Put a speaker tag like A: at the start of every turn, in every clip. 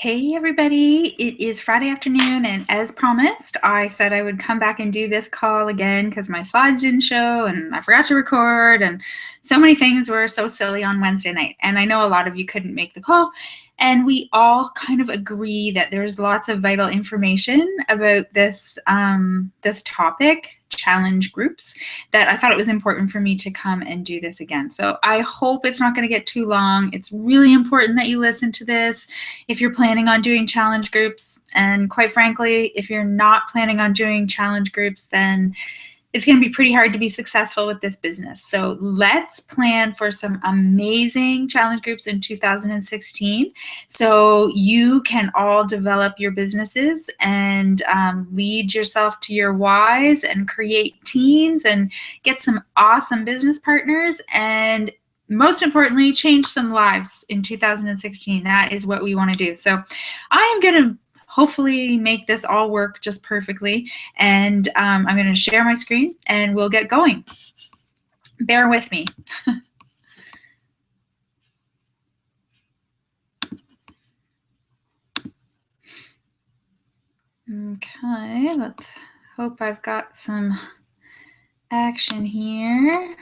A: Hey everybody, it is Friday afternoon, and as promised, I said I would come back and do this call again because my slides didn't show and I forgot to record, and so many things were so silly on Wednesday night. And I know a lot of you couldn't make the call, and we all kind of agree that there's lots of vital information about this topic, challenge groups, that I thought it was important for me to come and do this again. So I hope it's not going to get too long. It's really important that you listen to this if you're planning on doing challenge groups. And quite frankly, if you're not planning on doing challenge groups, then it's going to be pretty hard to be successful with this business. So let's plan for some amazing challenge groups in 2016 so you can all develop your businesses and lead yourself to your whys and create teams and get some awesome business partners, and most importantly, change some lives in 2016. That is what we want to do. So I am going to hopefully make this all work just perfectly. And I'm going to share my screen and we'll get going. Bear with me. Okay, let's hope I've got some action here.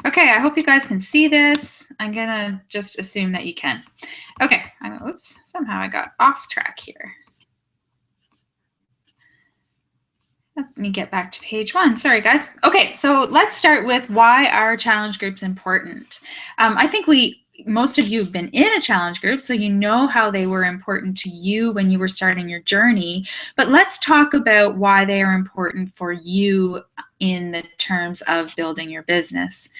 A: Okay, I hope you guys can see this. I'm gonna just assume that you can. Okay, oops, somehow I got off track here. Let me get back to page 1. Sorry, guys. Okay, so let's start with why are challenge groups important. I think most of you have been in a challenge group, so you know how they were important to you when you were starting your journey. But let's talk about why they are important for you in the terms of building your business.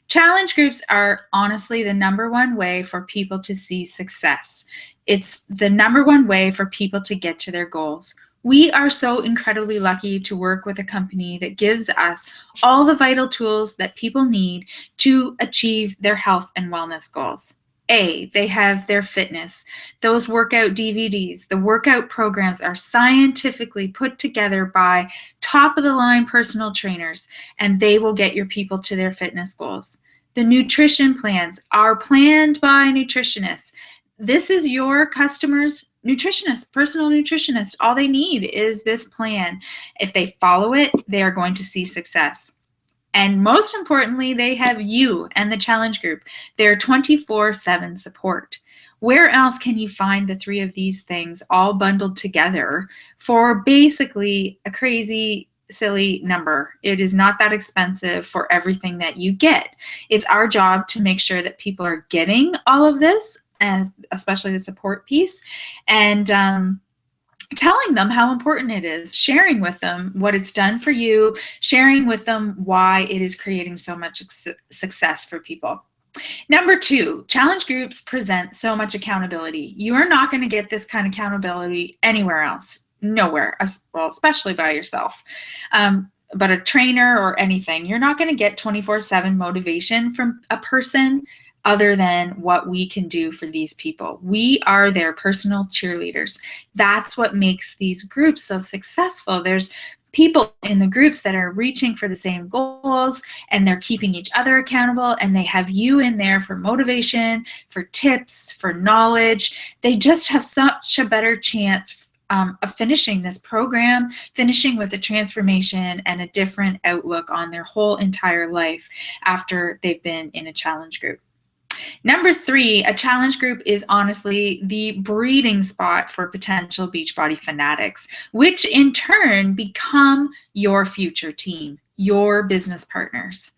A: Challenge groups are honestly the #1 way for people to see success. It's the #1 way for people to get to their goals. We are so incredibly lucky to work with a company that gives us all the vital tools that people need to achieve their health and wellness goals. They have their fitness, those workout DVDs, the workout programs are scientifically put together by top-of-the-line personal trainers, and they will get your people to their fitness goals. The nutrition plans are planned by nutritionists. This is your customer's nutritionist, personal nutritionist. All they need is this plan. If they follow it, they are going to see success. And most importantly, they have you and the challenge group. They're 24/7 support. Where else can you find the 3 of these things all bundled together for basically a crazy, silly number? It is not that expensive for everything that you get. It's our job to make sure that people are getting all of this, and especially the support piece, and telling them how important it is, sharing with them what it's done for you, sharing with them why it is creating so much success for people. #2, challenge groups present so much accountability. You are not going to get this kind of accountability anywhere else, nowhere, well, especially by yourself. But a trainer or anything, you're not going to get 24/7 motivation from a person other than what we can do for these people. We are their personal cheerleaders. That's what makes these groups so successful. There's people in the groups that are reaching for the same goals, and they're keeping each other accountable, and they have you in there for motivation, for tips, for knowledge. They just have such a better chance of finishing this program, finishing with a transformation and a different outlook on their whole entire life after they've been in a challenge group. #3, a challenge group is honestly the breeding spot for potential Beachbody fanatics, which in turn become your future team, your business partners.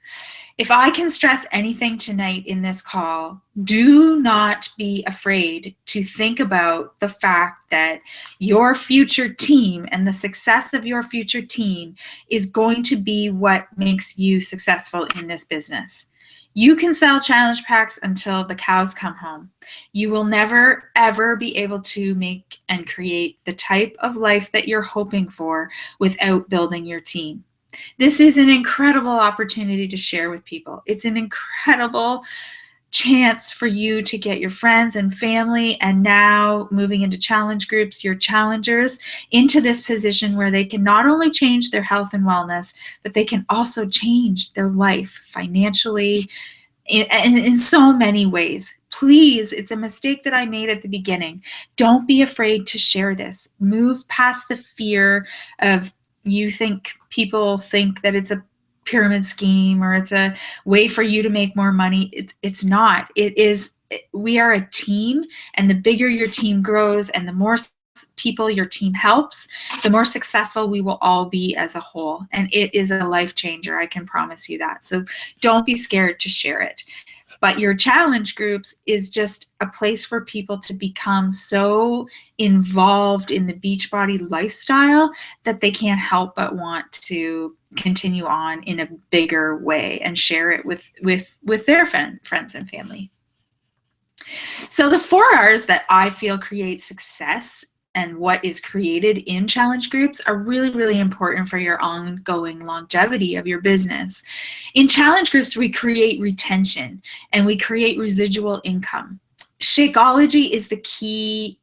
A: If I can stress anything tonight in this call, do not be afraid to think about the fact that your future team and the success of your future team is going to be what makes you successful in this business. You can sell challenge packs until the cows come home. You will never, ever be able to make and create the type of life that you're hoping for without building your team. This is an incredible opportunity to share with people. It's an incredible chance for you to get your friends and family, and now moving into challenge groups, your challengers, into this position where they can not only change their health and wellness, but they can also change their life financially in so many ways. Please, it's a mistake that I made at the beginning. Don't be afraid to share this. Move past the fear of people think that it's a pyramid scheme or it's a way for you to make more money. It's not. It is. We are a team, and the bigger your team grows and the more people your team helps, the more successful we will all be as a whole. And it is a life changer. I can promise you that. So don't be scared to share it. But your challenge groups is just a place for people to become so involved in the Beachbody lifestyle that they can't help but want to continue on in a bigger way and share it with their friends and family. So the 4 R's that I feel create success and what is created in challenge groups are really, really important for your ongoing longevity of your business. In challenge groups, we create retention and we create residual income. Shakeology is the key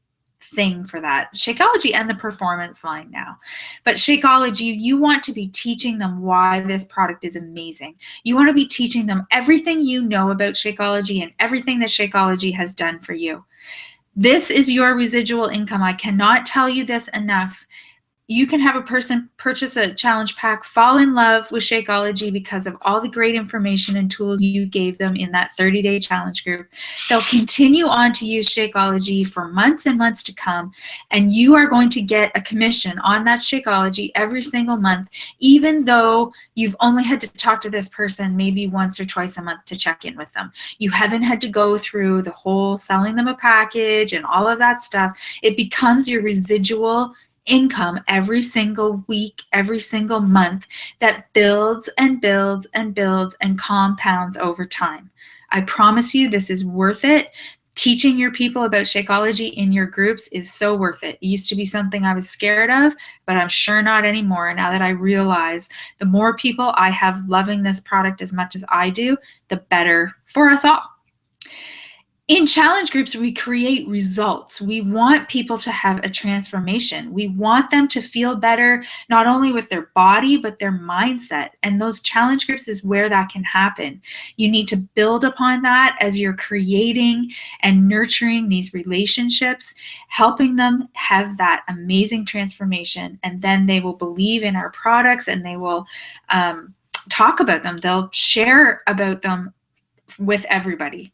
A: thing for that. Shakeology and the performance line now. But Shakeology, you want to be teaching them why this product is amazing. You want to be teaching them everything you know about Shakeology and everything that Shakeology has done for you. This is your residual income. I cannot tell you this enough. You can have a person purchase a challenge pack, fall in love with Shakeology because of all the great information and tools you gave them in that 30-day challenge group. They'll continue on to use Shakeology for months and months to come, and you are going to get a commission on that Shakeology every single month, even though you've only had to talk to this person maybe once or twice a month to check in with them. You haven't had to go through the whole selling them a package and all of that stuff. It becomes your residual income every single week, every single month that builds and builds and builds and compounds over time. I promise you this is worth it. Teaching your people about Shakeology in your groups is so worth it. It used to be something I was scared of, but I'm sure not anymore. Now that I realize the more people I have loving this product as much as I do, the better for us all. In challenge groups, we create results. We want people to have a transformation. We want them to feel better, not only with their body, but their mindset. And those challenge groups is where that can happen. You need to build upon that as you're creating and nurturing these relationships, helping them have that amazing transformation. And then they will believe in our products and they will talk about them. They'll share about them with everybody.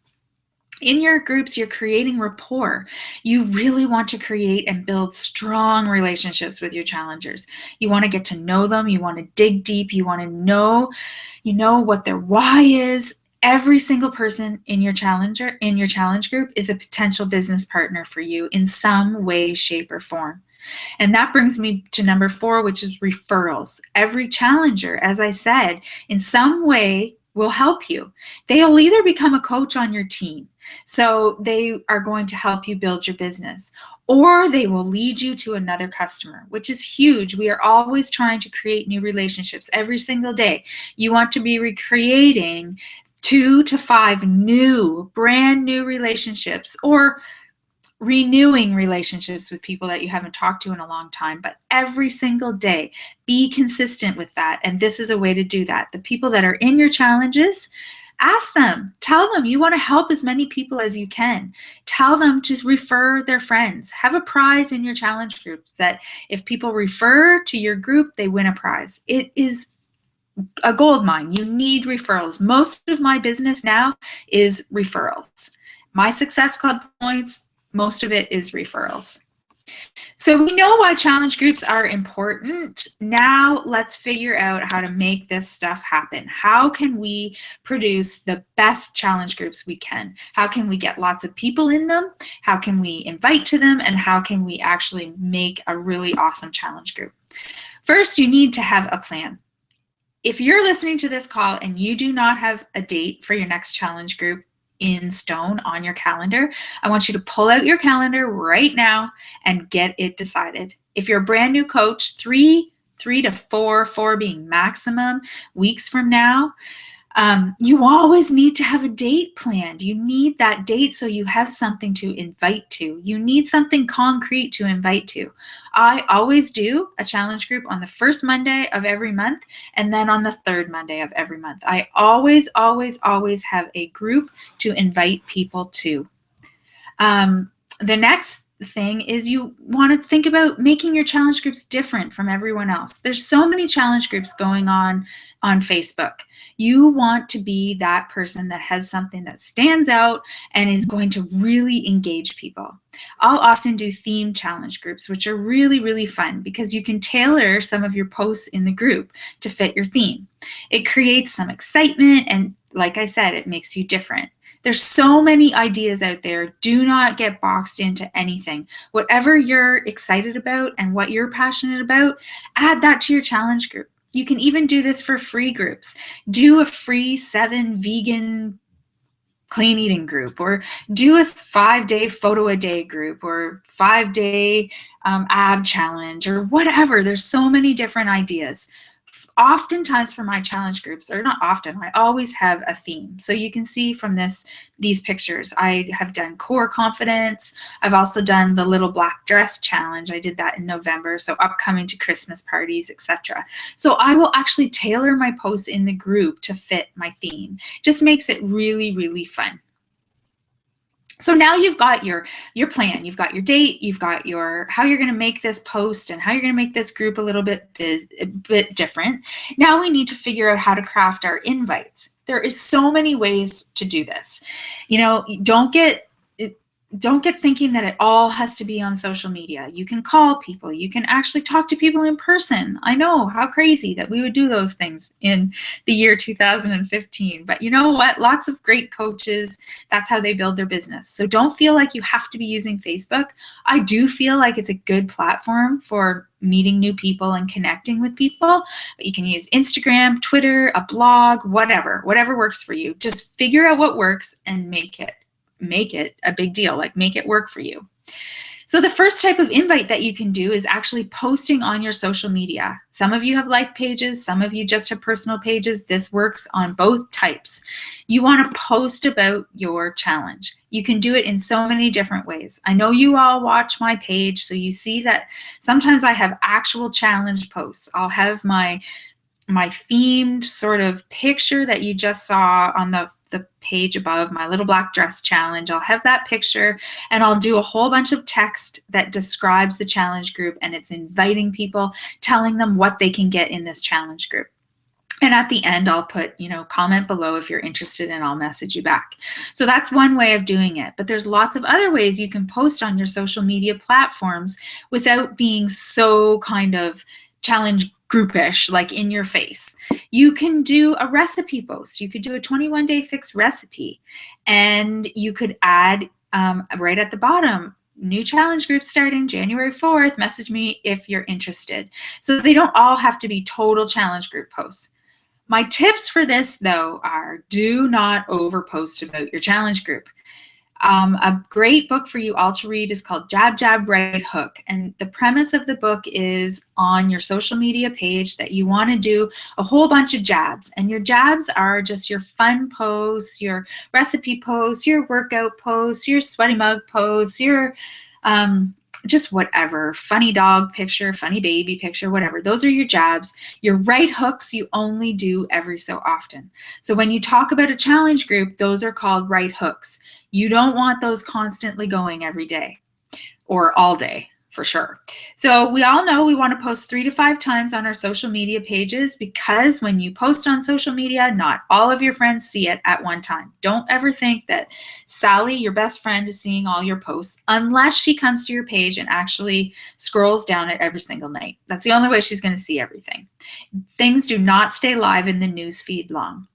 A: In your groups, you're creating rapport. You really want to create and build strong relationships with your challengers. You want to get to know them. You want to dig deep. You want to know, what their why is. Every single person in your challenge group is a potential business partner for you in some way, shape, or form. And that brings me to number 4, which is referrals. Every challenger, as I said, in some way will help you. They'll either become a coach on your team, so they are going to help you build your business, or they will lead you to another customer, which is huge. We are always trying to create new relationships every single day. You want to be recreating 2 to 5 brand new relationships, or renewing relationships with people that you haven't talked to in a long time, but every single day, be consistent with that. And this is a way to do that. The people that are in your challenges, ask them, tell them you want to help as many people as you can. Tell them to refer their friends. Have a prize in your challenge groups that if people refer to your group, they win a prize. It is a gold mine. You need referrals. Most of my business now is referrals. My Success Club points, most of it is referrals. So we know why challenge groups are important. Now let's figure out how to make this stuff happen. How can we produce the best challenge groups we can? How can we get lots of people in them? How can we invite to them? And how can we actually make a really awesome challenge group? First, you need to have a plan. If you're listening to this call and you do not have a date for your next challenge group in stone on your calendar, I want you to pull out your calendar right now and get it decided. If you're a brand new coach, 3 to 4 being maximum weeks from now, You always need to have a date planned. You need that date so you have something to invite to. You need something concrete to invite to. I always do a challenge group on the first Monday of every month and then on the third Monday of every month. I always, always, always have a group to invite people to. The next thing is you want to think about making your challenge groups different from everyone else. There's so many challenge groups going on Facebook. You want to be that person that has something that stands out and is going to really engage people. I'll often do theme challenge groups, which are really, really fun because you can tailor some of your posts in the group to fit your theme. It creates some excitement, and like I said, it makes you different. There's so many ideas out there. Do not get boxed into anything. Whatever you're excited about and what you're passionate about, add that to your challenge group. You can even do this for free groups. Do a free 7 vegan clean eating group, or do a 5-day photo a day group, or 5-day ab challenge, or whatever. There's so many different ideas. Oftentimes for my challenge groups, or not often, I always have a theme. So you can see from these pictures, I have done core confidence. I've also done the little black dress challenge. I did that in November, so upcoming to Christmas parties, etc. So I will actually tailor my posts in the group to fit my theme. Just makes it really, really fun. So now you've got your plan, you've got your date, you've got your how you're going to make this post and how you're going to make this group a bit different. Now we need to figure out how to craft our invites. There is so many ways to do this. You know, don't get thinking that it all has to be on social media. You can call people. You can actually talk to people in person. I know, how crazy that we would do those things in the year 2015. But you know what? Lots of great coaches, that's how they build their business. So don't feel like you have to be using Facebook. I do feel like it's a good platform for meeting new people and connecting with people. But you can use Instagram, Twitter, a blog, whatever works for you. Just figure out what works and make it a big deal, like make it work for you. So the first type of invite that you can do is actually posting on your social media. Some of you have like pages, some of you just have personal pages. This works on both types. You want to post about your challenge. You can do it in so many different ways. I know you all watch my page, so you see that sometimes I have actual challenge posts. I'll have my themed sort of picture that you just saw on the page above, my little black dress challenge. I'll have that picture and I'll do a whole bunch of text that describes the challenge group, and it's inviting people, telling them what they can get in this challenge group. And at the end, I'll put, comment below if you're interested and I'll message you back. So that's one way of doing it. But there's lots of other ways you can post on your social media platforms without being so kind of challenge groupish, like in your face. You can do a recipe post. You could do a 21-day fix recipe, and you could add right at the bottom, new challenge group starting January 4th, message me if you're interested. So they don't all have to be total challenge group posts. My tips for this, though, are do not overpost about your challenge group. A great book for you all to read is called Jab, Jab, Right Hook. And the premise of the book is on your social media page that you want to do a whole bunch of jabs. And your jabs are just your fun posts, your recipe posts, your workout posts, your sweaty mug posts, your just whatever, funny dog picture, funny baby picture, whatever. Those are your jabs. Your right hooks you only do every so often. So when you talk about a challenge group, those are called right hooks. You don't want those constantly going every day or all day, for sure. So we all know we want to post 3 to 5 times on our social media pages, because when you post on social media, not all of your friends see it at one time. Don't ever think that Sally, your best friend, is seeing all your posts unless she comes to your page and actually scrolls down it every single night. That's the only way she's going to see everything. Things do not stay live in the news feed long.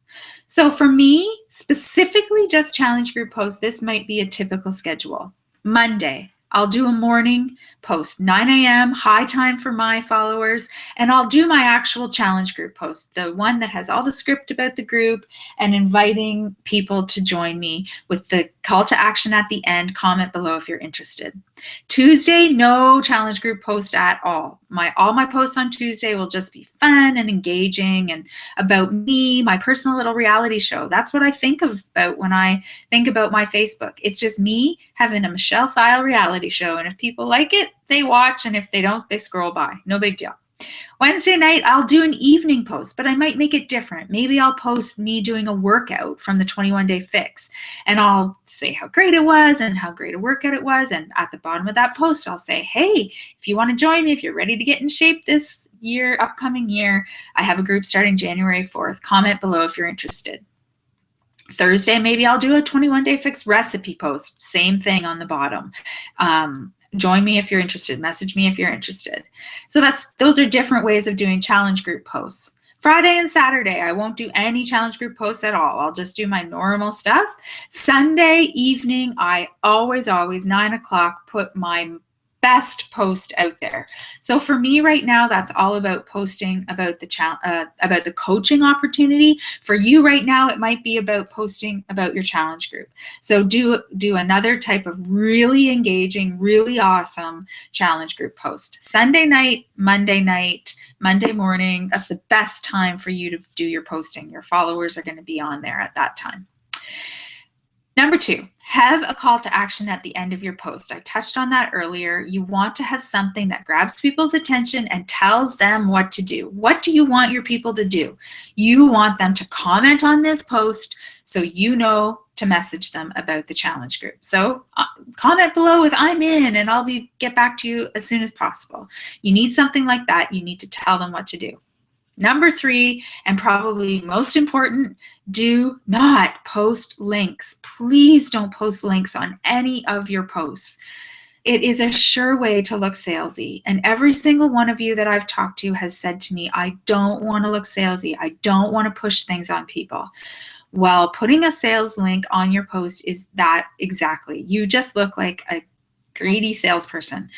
A: So for me, specifically just challenge group posts, this might be a typical schedule. Monday, I'll do a morning post, 9 a.m., high time for my followers, and I'll do my actual challenge group post, the one that has all the script about the group and inviting people to join me with the call to action at the end. Comment below if you're interested. Tuesday, no challenge group post at all. all my posts on Tuesday will just be fun and engaging and about me, my personal little reality show. That's what I think about when I think about my Facebook. It's just me having a Michelle File reality show. And if people like it, they watch. And if they don't, they scroll by. No big deal. Wednesday night, I'll do an evening post, but I might make it different. Maybe I'll post me doing a workout from the 21-day fix, and I'll say how great it was and how great a workout it was. And at the bottom of that post, I'll say, hey, if you want to join me, if you're ready to get in shape this year, upcoming year, I have a group starting January 4th. Comment below if you're interested. Thursday, maybe I'll do a 21-day fix recipe post. Same thing on the bottom. Join me if you're interested. Message me if you're interested. So those are different ways of doing challenge group posts. Friday and Saturday, I won't do any challenge group posts at all. I'll just do my normal stuff. Sunday evening, I always, 9 o'clock, put my best post out there. So for me right now, that's all about posting about the coaching opportunity. For you right now, it might be about posting about your challenge group. So do another type of really engaging, really awesome challenge group post. Sunday night, Monday morning, that's the best time for you to do your posting. Your followers are going to be on there at that time. Number 2, have a call to action at the end of your post. I touched on that earlier. You want to have something that grabs people's attention and tells them what to do. What do you want your people to do? You want them to comment on this post so you know to message them about the challenge group. So comment below with I'm in, and I'll get back to you as soon as possible. You need something like that. You need to tell them what to do. Number 3, and probably most important, do not post links. Please don't post links on any of your posts. It is a sure way to look salesy. And every single one of you that I've talked to has said to me, I don't want to look salesy. I don't want to push things on people. Well, putting a sales link on your post is that exactly. You just look like a greedy salesperson.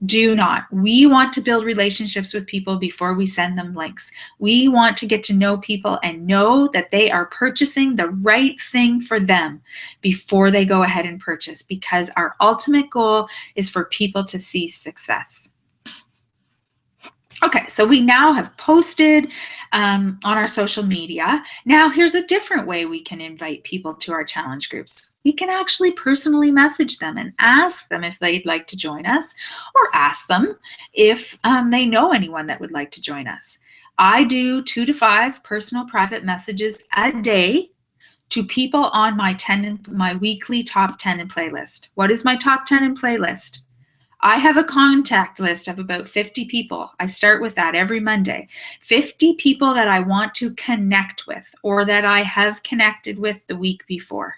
A: Do not. We want to build relationships with people before we send them links. We want to get to know people and know that they are purchasing the right thing for them before they go ahead and purchase, because our ultimate goal is for people to see success. Okay, so we now have posted on our social media. Now here's a different way we can invite people to our challenge groups. We can actually personally message them and ask them if they'd like to join us, or ask them if they know anyone that would like to join us. I do 2 to 5 personal private messages a day to people on my weekly top 10 in playlist. What is my top 10 in playlist? I have a contact list of about 50 people. I start with that every Monday. 50 people that I want to connect with, or that I have connected with the week before.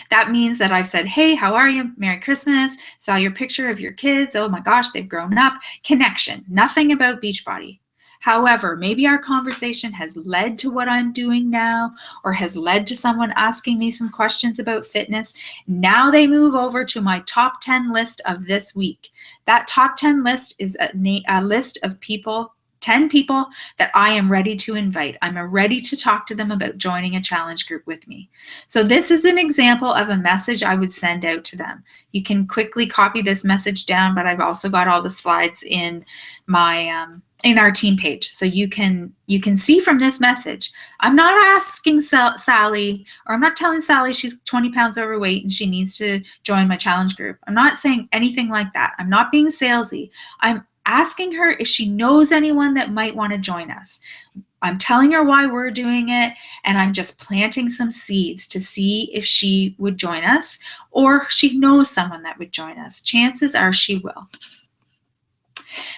A: That means that I've said, hey, how are you? Merry Christmas. Saw your picture of your kids. Oh my gosh, they've grown up. Connection. Nothing about Beachbody. However, maybe our conversation has led to what I'm doing now, or has led to someone asking me some questions about fitness. Now they move over to my top 10 list of this week. That top 10 list is a list of people, 10 people that I am ready to invite. I'm ready to talk to them about joining a challenge group with me. So this is an example of a message I would send out to them. You can quickly copy this message down, but I've also got all the slides in my in our team page. So you can see from this message, I'm not asking Sally, or I'm not telling Sally she's 20 pounds overweight and she needs to join my challenge group. I'm not saying anything like that. I'm not being salesy. I'm asking her if she knows anyone that might want to join us. I'm telling her why we're doing it, and I'm just planting some seeds to see if she would join us, or she knows someone that would join us. Chances are she will.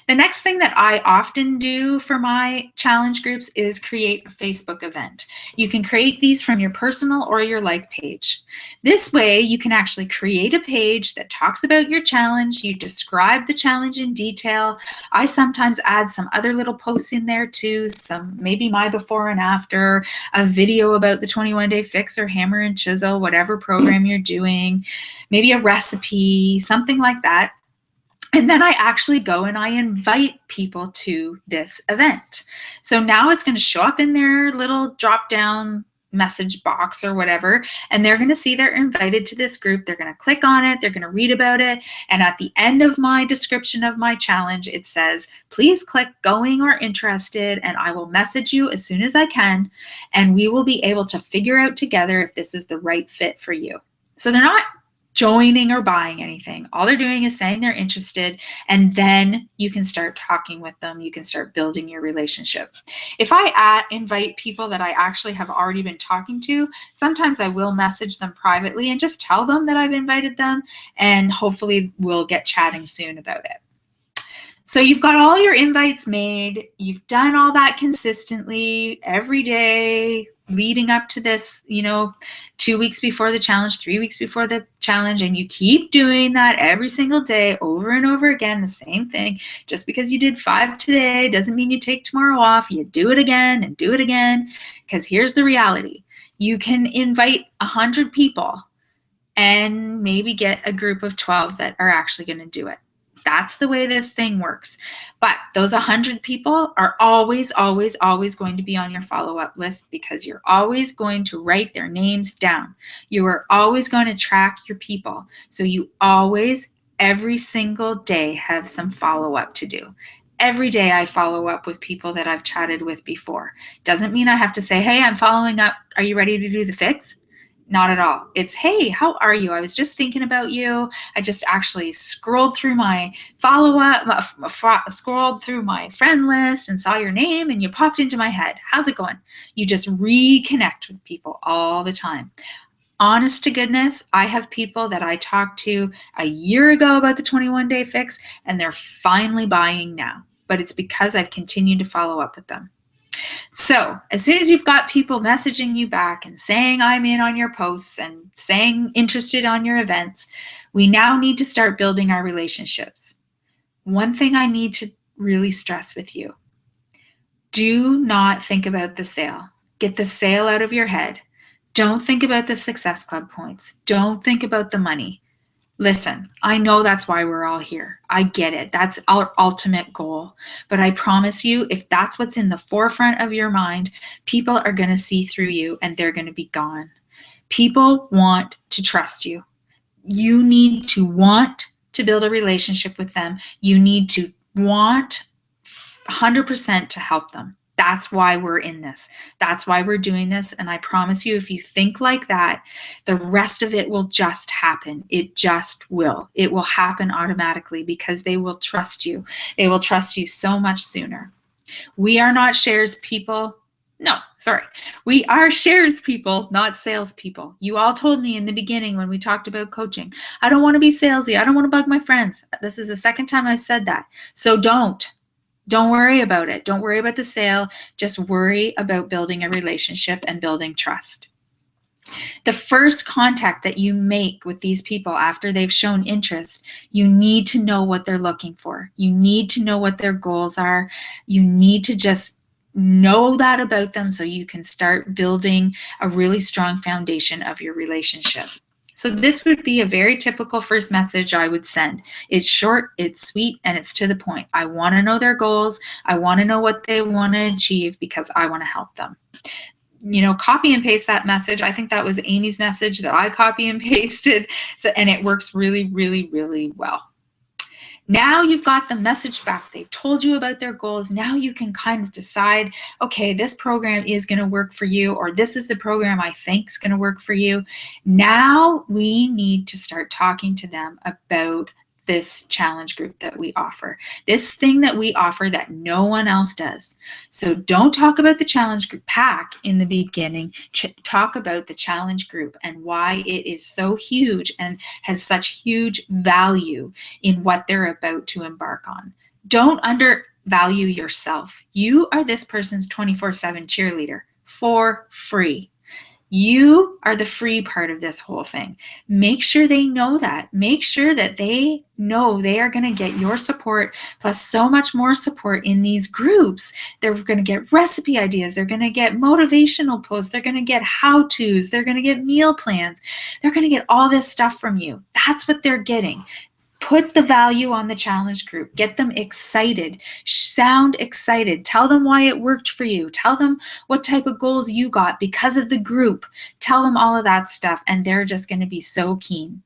A: The next thing that I often do for my challenge groups is create a Facebook event. You can create these from your personal or your like page. This way, you can actually create a page that talks about your challenge. You describe the challenge in detail. I sometimes add some other little posts in there too, maybe my before and after, a video about the 21-day fix or hammer and chisel, whatever program you're doing, maybe a recipe, something like that. And then I actually go and I invite people to this event. So now it's going to show up in their little drop-down message box or whatever, and they're going to see they're invited to this group. They're going to click on it. They're going to read about it. And at the end of my description of my challenge, it says, please click going or interested, and I will message you as soon as I can. And we will be able to figure out together if this is the right fit for you. So they're not joining or buying anything. All they're doing is saying they're interested, and then you can start talking with them. You can start building your relationship. If I invite people that I actually have already been talking to, sometimes I will message them privately and just tell them that I've invited them, and hopefully we'll get chatting soon about it. So you've got all your invites made. You've done all that consistently every day leading up to this, 2 weeks before the challenge, 3 weeks before the challenge, and you keep doing that every single day over and over again, the same thing. Just because you did 5 today doesn't mean you take tomorrow off. You do it again and do it again, because here's the reality. You can invite 100 people and maybe get a group of 12 that are actually going to do it. That's the way this thing works. But those 100 people are always, always, always going to be on your follow-up list, because you're always going to write their names down. You are always going to track your people. So you always, every single day, have some follow-up to do. Every day I follow up with people that I've chatted with before. Doesn't mean I have to say, hey, I'm following up. Are you ready to do the fix? Not at all. It's, hey, how are you? I was just thinking about you. I just actually scrolled through my follow-up, scrolled through my friend list and saw your name and you popped into my head. How's it going? You just reconnect with people all the time. Honest to goodness, I have people that I talked to a year ago about the 21-day fix, and they're finally buying now. But it's because I've continued to follow up with them. So as soon as you've got people messaging you back and saying I'm in on your posts and saying interested on your events, we now need to start building our relationships. One thing I need to really stress with you: do not think about the sale. Get the sale out of your head. Don't think about the Success Club points. Don't think about the money. Listen, I know that's why we're all here. I get it. That's our ultimate goal. But I promise you, if that's what's in the forefront of your mind, people are going to see through you and they're going to be gone. People want to trust you. You need to want to build a relationship with them. You need to want 100% to help them. That's why we're in this. That's why we're doing this. And I promise you, if you think like that, the rest of it will just happen. It just will. It will happen automatically, because they will trust you. They will trust you so much sooner. We are not shares people. No, sorry. We are shares people, not sales people. You all told me in the beginning when we talked about coaching, I don't want to be salesy. I don't want to bug my friends. This is the second time I've said that. So don't worry about it. Don't worry about the sale. Just worry about building a relationship and building trust. The first contact that you make with these people after they've shown interest, you need to know what they're looking for. You need to know what their goals are. You need to just know that about them so you can start building a really strong foundation of your relationship. So this would be a very typical first message I would send. It's short, it's sweet, and it's to the point. I want to know their goals. I want to know what they want to achieve, because I want to help them. Copy and paste that message. I think that was Amy's message that I copy and pasted. And it works really, really, really well. Now you've got the message back. They've told you about their goals. Now you can kind of decide, okay, this program is going to work for you, or this is the program I think is going to work for you. Now we need to start talking to them about this challenge group that we offer, this thing that we offer that no one else does. So don't talk about the challenge group pack in the beginning. Talk about the challenge group and why it is so huge and has such huge value in what they're about to embark on. Don't undervalue yourself. You are this person's 24/7 cheerleader for free. You are the free part of this whole thing. Make sure they know that. Make sure that they know they are going to get your support plus so much more support in these groups. They're going to get recipe ideas. They're going to get motivational posts. They're going to get how-tos. They're going to get meal plans. They're going to get all this stuff from you. That's what they're getting. Put the value on the challenge group. Get them excited. Sound excited. Tell them why it worked for you. Tell them what type of goals you got because of the group. Tell them all of that stuff, and they're just going to be so keen.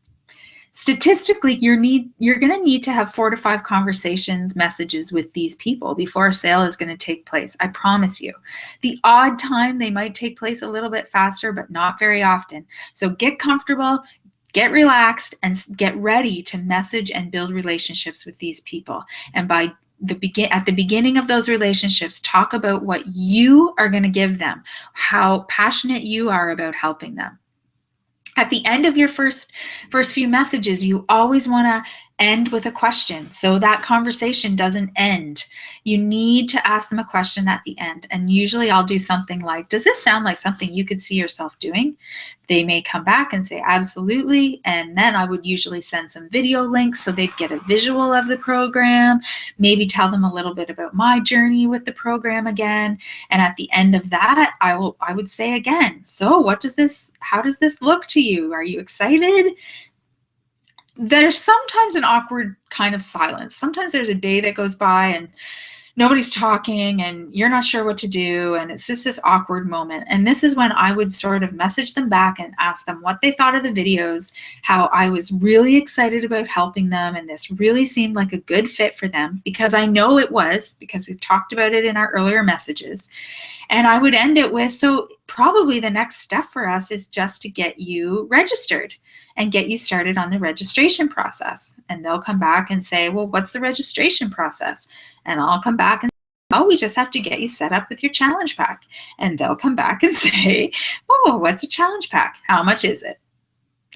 A: Statistically, you're going to need to have 4 to 5 conversations, messages with these people before a sale is going to take place. I promise you. The odd time they might take place a little bit faster, but not very often. So get comfortable, get relaxed, and get ready to message and build relationships with these people. And at the beginning of those relationships, talk about what you are going to give them, how passionate you are about helping them. At the end of your first few messages, you always want to end with a question so that conversation doesn't end. You need to ask them a question at the end. And usually I'll do something like, does this sound like something you could see yourself doing? They may come back and say, absolutely. And then I would usually send some video links so they'd get a visual of the program, maybe tell them a little bit about my journey with the program again. And at the end of that, I would say again, so how does this look to you? Are you excited? There's sometimes an awkward kind of silence. Sometimes there's a day that goes by and nobody's talking and you're not sure what to do, and it's just this awkward moment. And this is when I would sort of message them back and ask them what they thought of the videos, how I was really excited about helping them, and this really seemed like a good fit for them, because I know it was, because we've talked about it in our earlier messages. And I would end it with, so probably the next step for us is just to get you registered and get you started on the registration process. And they'll come back and say, well, what's the registration process? And I'll come back and say, oh, we just have to get you set up with your challenge pack. And they'll come back and say, oh, what's a challenge pack? How much is it?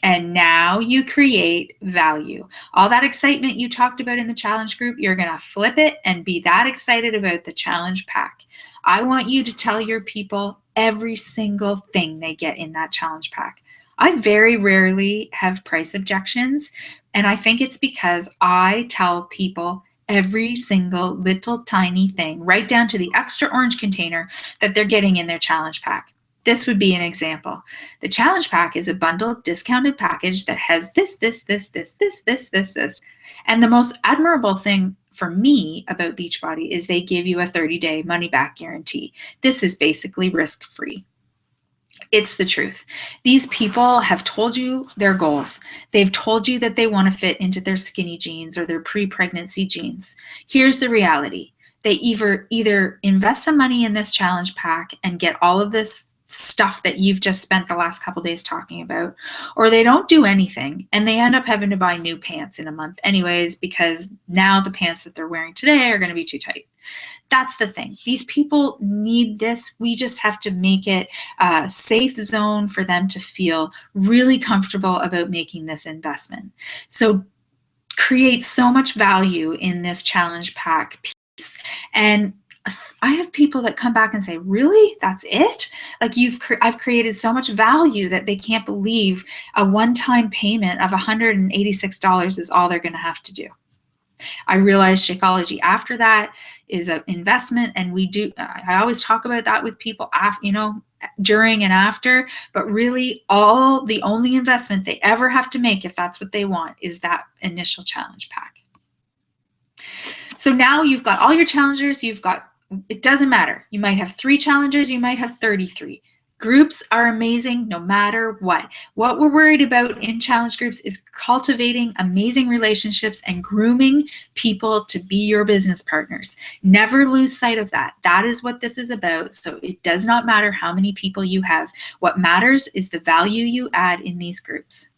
A: And now you create value. All that excitement you talked about in the challenge group, you're going to flip it and be that excited about the challenge pack. I want you to tell your people every single thing they get in that challenge pack. I very rarely have price objections, and I think it's because I tell people every single little tiny thing, right down to the extra orange container that they're getting in their challenge pack. This would be an example. The challenge pack is a bundled discounted package that has this. And the most admirable thing for me about Beachbody is they give you a 30-day money-back guarantee. This is basically risk-free. It's the truth. These people have told you their goals. They've told you that they want to fit into their skinny jeans or their pre-pregnancy jeans. Here's the reality. They either invest some money in this challenge pack and get all of this stuff that you've just spent the last couple days talking about, or they don't do anything and they end up having to buy new pants in a month anyways, because now the pants that they're wearing today are going to be too tight. That's the thing. These people need this. We just have to make it a safe zone for them to feel really comfortable about making this investment. So create so much value in this challenge pack piece. And I have people that come back and say, really? That's it? Like I've created so much value that they can't believe a one-time payment of $186 is all they're going to have to do. I realize Shakeology after that is an investment, and I always talk about that with people, during and after, but really the only investment they ever have to make, if that's what they want, is that initial challenge pack. So now you've got all your challengers, it doesn't matter. You might have 3 challengers, you might have 33. Groups are amazing no matter what. What we're worried about in challenge groups is cultivating amazing relationships and grooming people to be your business partners. Never lose sight of that. That is what this is about. So it does not matter how many people you have. What matters is the value you add in these groups.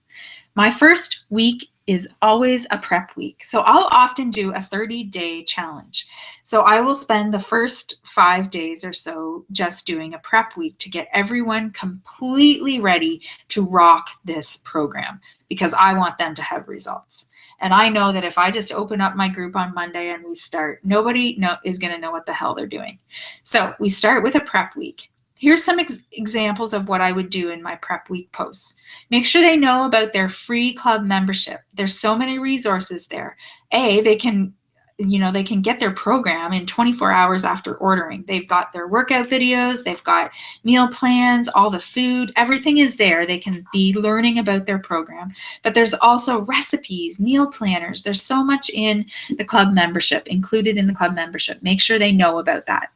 A: My first week is always a prep week. So I'll often do a 30-day challenge. So I will spend the first 5 days or so just doing a prep week to get everyone completely ready to rock this program, because I want them to have results. And I know that if I just open up my group on Monday and we start, nobody is going to know what the hell they're doing. So we start with a prep week. Here's some examples of what I would do in my prep week posts. Make sure they know about their free club membership. There's so many resources there. They can they can get their program in 24 hours after ordering. They've got their workout videos, they've got meal plans, all the food, everything is there. They can be learning about their program. But there's also recipes, meal planners. There's so much in the club membership, included in the club membership. Make sure they know about that.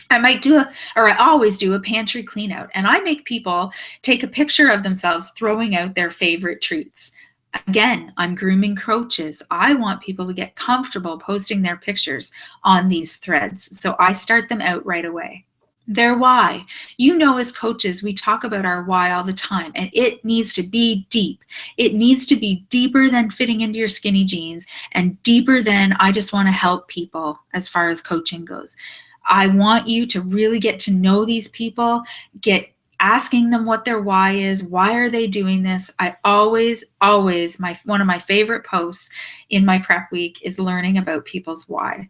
A: I always do a pantry clean out, and I make people take a picture of themselves throwing out their favorite treats. Again, I'm grooming coaches. I want people to get comfortable posting their pictures on these threads. So I start them out right away. Their why. As coaches, we talk about our why all the time, and it needs to be deep. It needs to be deeper than fitting into your skinny jeans and deeper than I just want to help people as far as coaching goes. I want you to really get to know these people, get asking them what their why is. Why are they doing this? I always, one of my favorite posts in my prep week is learning about people's why.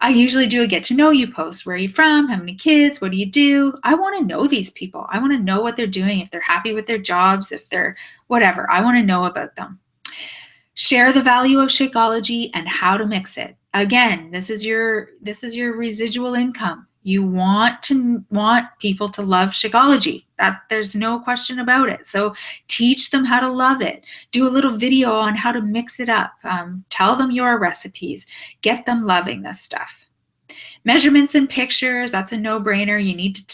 A: I usually do a get to know you post. Where are you from? How many kids? What do you do? I want to know these people. I want to know what they're doing, if they're happy with their jobs, if they're whatever. I want to know about them. Share the value of Shakeology and how to mix it. Again, this is your residual income. You want people to love Shakeology. That there's no question about it. So teach them how to love it. Do a little video on how to mix it up. Tell them your recipes. Get them loving this stuff. Measurements and pictures, that's a no-brainer.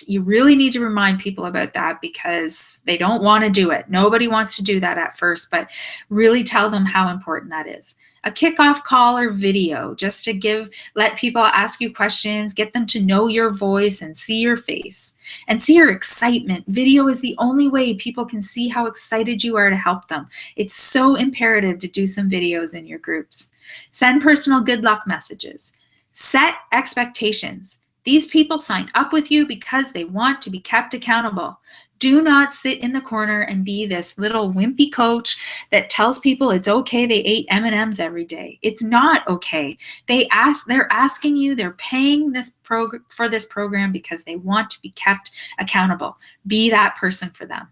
A: You really need to remind people about that because they don't want to do it. Nobody wants to do that at first, but really tell them how important that is. A kickoff call or video just to let people ask you questions, get them to know your voice and see your face and see your excitement. Video is the only way people can see how excited you are to help them. It's so imperative to do some videos in your groups. Send personal good luck messages. Set expectations. These people signed up with you because they want to be kept accountable. Do not sit in the corner and be this little wimpy coach that tells people it's okay they ate M&Ms every day. It's not okay. They're asking you, they're paying for this program because they want to be kept accountable. Be that person for them.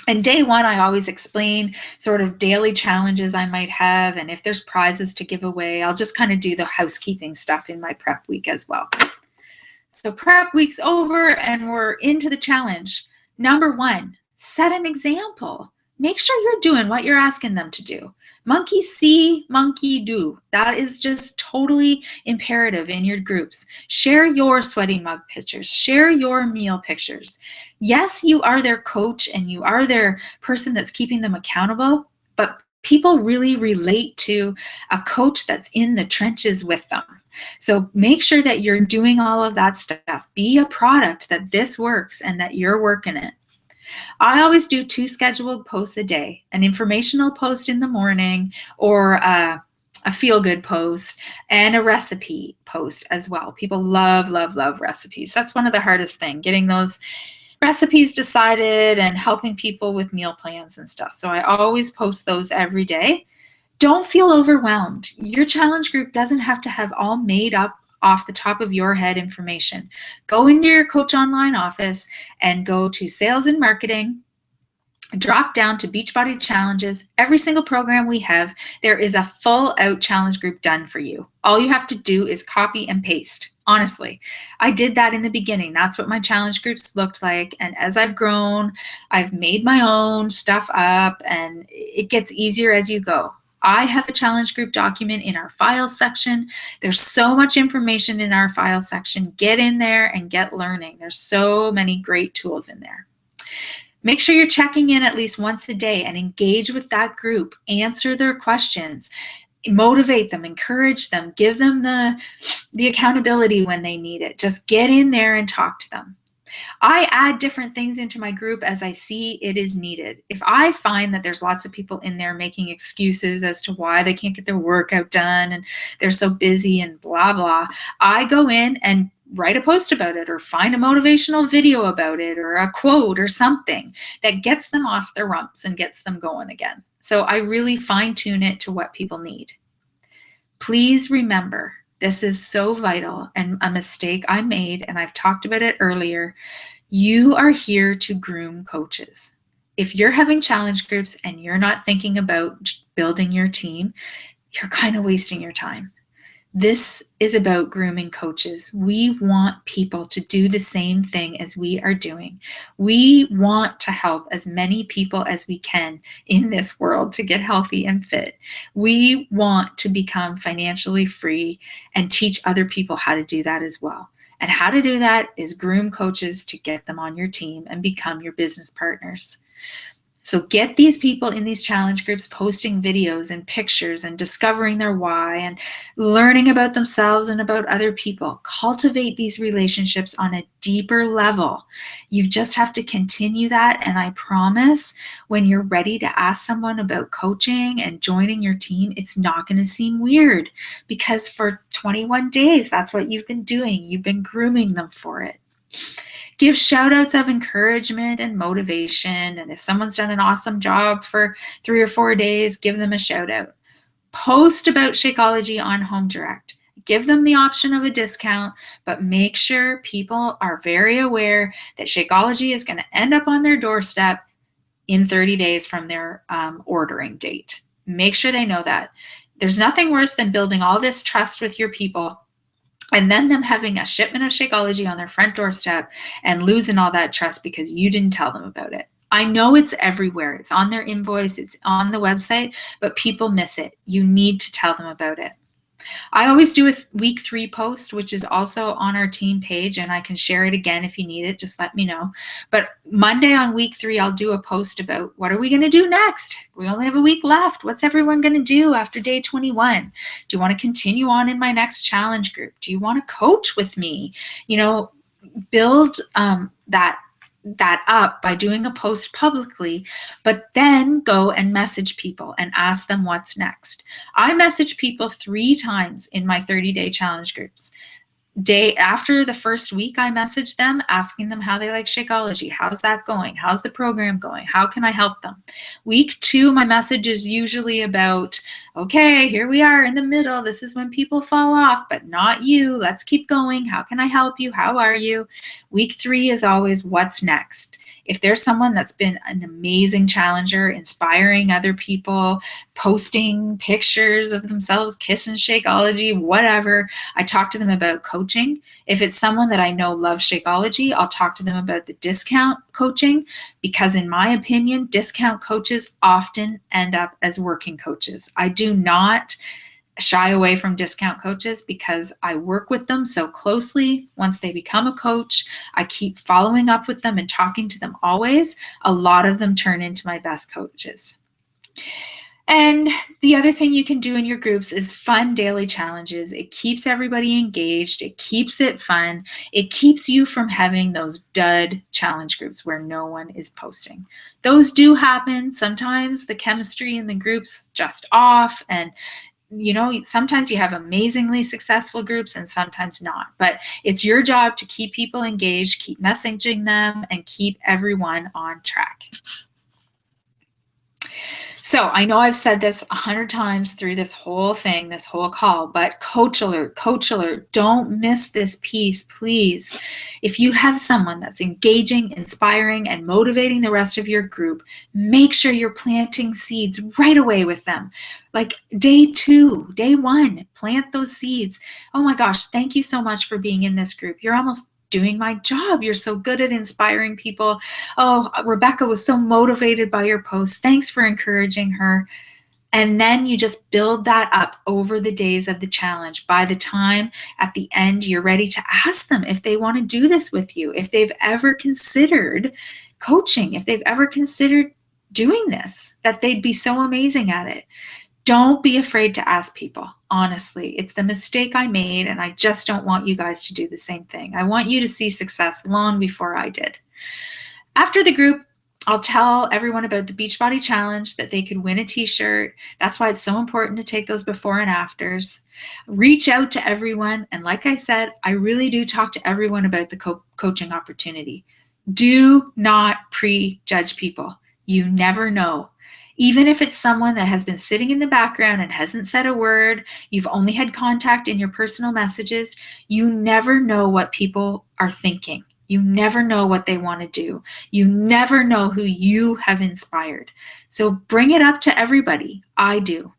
A: And day one, I always explain sort of daily challenges I might have, and if there's prizes to give away, I'll just kind of do the housekeeping stuff in my prep week as well. So prep week's over and we're into the challenge. Number one, set an example. Make sure you're doing what you're asking them to do. Monkey see, monkey do. That is just totally imperative in your groups. Share your sweaty mug pictures. Share your meal pictures. Yes, you are their coach and you are their person that's keeping them accountable, but people really relate to a coach that's in the trenches with them. So make sure that you're doing all of that stuff. Be a product that this works and that you're working it. I always do 2 scheduled posts a day, an informational post in the morning or a feel-good post and a recipe post as well. People love, love, love recipes. That's one of the hardest things, getting those recipes decided and helping people with meal plans and stuff. So I always post those every day. Don't feel overwhelmed. Your challenge group doesn't have to have all made up off the top of your head information. Go into your Coach Online office and go to Sales and Marketing, drop down to Beachbody Challenges. Every single program we have, there is a full out challenge group done for you. All you have to do is copy and paste. Honestly, I did that in the beginning. That's what my challenge groups looked like. And as I've grown, I've made my own stuff up and it gets easier as you go. I have a challenge group document in our file section. There's so much information in our file section. Get in there and get learning. There's so many great tools in there. Make sure you're checking in at least once a day and engage with that group. Answer their questions. Motivate them, encourage them, give them the accountability when they need it. Just get in there and talk to them. I add different things into my group as I see it is needed. If I find that there's lots of people in there making excuses as to why they can't get their workout done and they're so busy and blah, blah, I go in and write a post about it or find a motivational video about it or a quote or something that gets them off their rumps and gets them going again. So I really fine tune it to what people need. Please remember, this is so vital and a mistake I made, and I've talked about it earlier. You are here to groom coaches. If you're having challenge groups and you're not thinking about building your team, you're kind of wasting your time. This is about grooming coaches. We want people to do the same thing as we are doing. We want to help as many people as we can in this world to get healthy and fit. We want to become financially free and teach other people how to do that as well. And how to do that is groom coaches to get them on your team and become your business partners. So get these people in these challenge groups posting videos and pictures and discovering their why and learning about themselves and about other people. Cultivate these relationships on a deeper level. You just have to continue that. And I promise when you're ready to ask someone about coaching and joining your team, it's not going to seem weird because for 21 days, that's what you've been doing. You've been grooming them for it. Give shout outs of encouragement and motivation. And if someone's done an awesome job for 3 or 4 days, give them a shout out. Post about Shakeology on Home Direct. Give them the option of a discount, but make sure people are very aware that Shakeology is going to end up on their doorstep in 30 days from their ordering date. Make sure they know that. There's nothing worse than building all this trust with your people and then them having a shipment of Shakeology on their front doorstep and losing all that trust because you didn't tell them about it. I know it's everywhere. It's on their invoice. It's on the website, but people miss it. You need to tell them about it. I always do a week 3 post, which is also on our team page, and I can share it again if you need it. Just let me know. But Monday on week 3, I'll do a post about what are we going to do next? We only have a week left. What's everyone going to do after day 21? Do you want to continue on in my next challenge group? Do you want to coach with me? Build that up by doing a post publicly, but then go and message people and ask them what's next. I message people 3 times in my 30-day challenge groups. Day after the first week, I message them asking them how they like Shakeology. How's that going? How's the program going? How can I help them? Week 2, my message is usually about, okay, here we are in the middle. This is when people fall off, but not you. Let's keep going. How can I help you? How are you? Week 3 is always what's next. If there's someone that's been an amazing challenger, inspiring other people, posting pictures of themselves, kissing Shakeology, whatever, I talk to them about coaching. If it's someone that I know loves Shakeology, I'll talk to them about the discount coaching because in my opinion, discount coaches often end up as working coaches. I do not shy away from discount coaches because I work with them so closely. Once they become a coach, I keep following up with them and talking to them always. A lot of them turn into my best coaches. And the other thing you can do in your groups is fun daily challenges. It keeps everybody engaged. It keeps it fun. It keeps you from having those dud challenge groups where no one is posting. Those do happen. Sometimes the chemistry in the groups just off, and sometimes you have amazingly successful groups and sometimes not, but it's your job to keep people engaged, keep messaging them, and keep everyone on track. So I know I've said this 100 times through this whole thing, this whole call, but coach alert, don't miss this piece, please. If you have someone that's engaging, inspiring, and motivating the rest of your group, make sure you're planting seeds right away with them. Like day 2, day 1, plant those seeds. Oh my gosh, thank you so much for being in this group. You're almost doing my job. You're so good at inspiring people. Oh, Rebecca was so motivated by your post. Thanks for encouraging her. And then you just build that up over the days of the challenge. By the time at the end, you're ready to ask them if they want to do this with you, if they've ever considered coaching, if they've ever considered doing this, that they'd be so amazing at it. Don't be afraid to ask people. Honestly, it's the mistake I made, and I just don't want you guys to do the same thing. I want you to see success long before I did. After the group, I'll tell everyone about the Beachbody Challenge, that they could win a t-shirt. That's why it's so important to take those before and afters. Reach out to everyone. And like I said, I really do talk to everyone about the coaching opportunity. Do not prejudge people. You never know. Even if it's someone that has been sitting in the background and hasn't said a word, you've only had contact in your personal messages, you never know what people are thinking. You never know what they want to do. You never know who you have inspired. So bring it up to everybody. I do.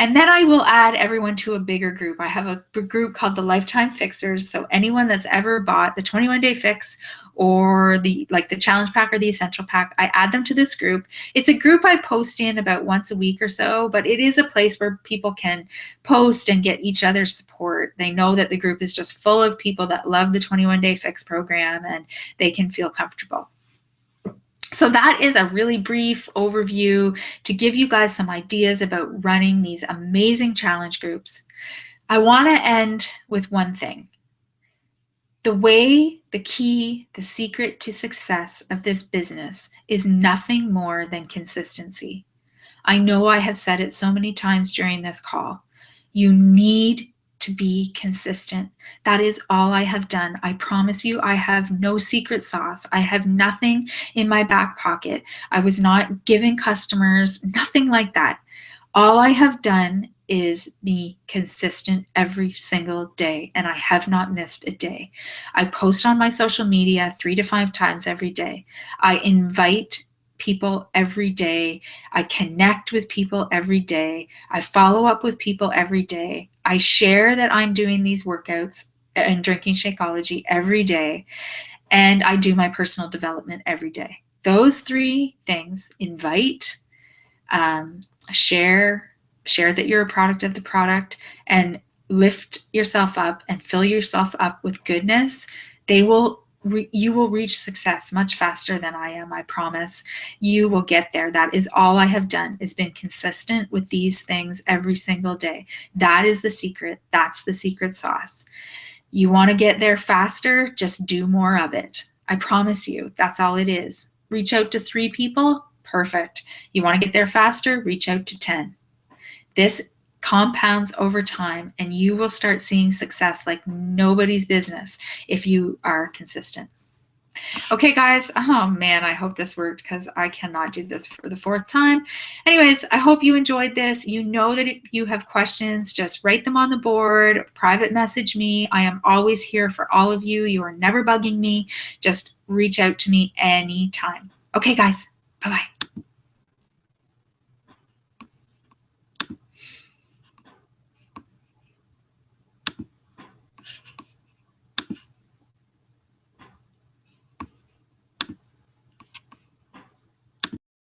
A: And then I will add everyone to a bigger group. I have a group called the Lifetime Fixers. So anyone that's ever bought the 21-day fix or the challenge pack or the essential pack, I add them to this group. It's a group I post in about once a week or so, but it is a place where people can post and get each other's support. They know that the group is just full of people that love the 21-day fix program, and they can feel comfortable. So that is a really brief overview to give you guys some ideas about running these amazing challenge groups. I want to end with one thing. The key, the secret to success of this business is nothing more than consistency. I know I have said it so many times during this call. You need to be consistent. That is all I have done. I promise you, I have no secret sauce. I have nothing in my back pocket. I was not giving customers, nothing like that. All I have done is be consistent every single day, and I have not missed a day. I post on my social media 3 to 5 times every day. I invite people every day. I connect with people every day. I follow up with people every day. I share that I'm doing these workouts and drinking Shakeology every day. And I do my personal development every day. Those 3 things: invite, share that you're a product of the product, and lift yourself up and fill yourself up with goodness. You will reach success much faster than I am, I promise. You will get there. That is all I have done, is been consistent with these things every single day. That is the secret. That's the secret sauce. You want to get there faster? Just do more of it. I promise you, that's all it is. Reach out to 3 people? Perfect. You want to get there faster? Reach out to 10. This compounds over time, and you will start seeing success like nobody's business if you are consistent. Okay, guys. Oh man, I hope this worked, because I cannot do this for the 4th time. Anyways, I hope you enjoyed this. You know that if you have questions, just write them on the board, private message me. I am always here for all of you. You are never bugging me. Just reach out to me anytime. Okay, guys. Bye-bye.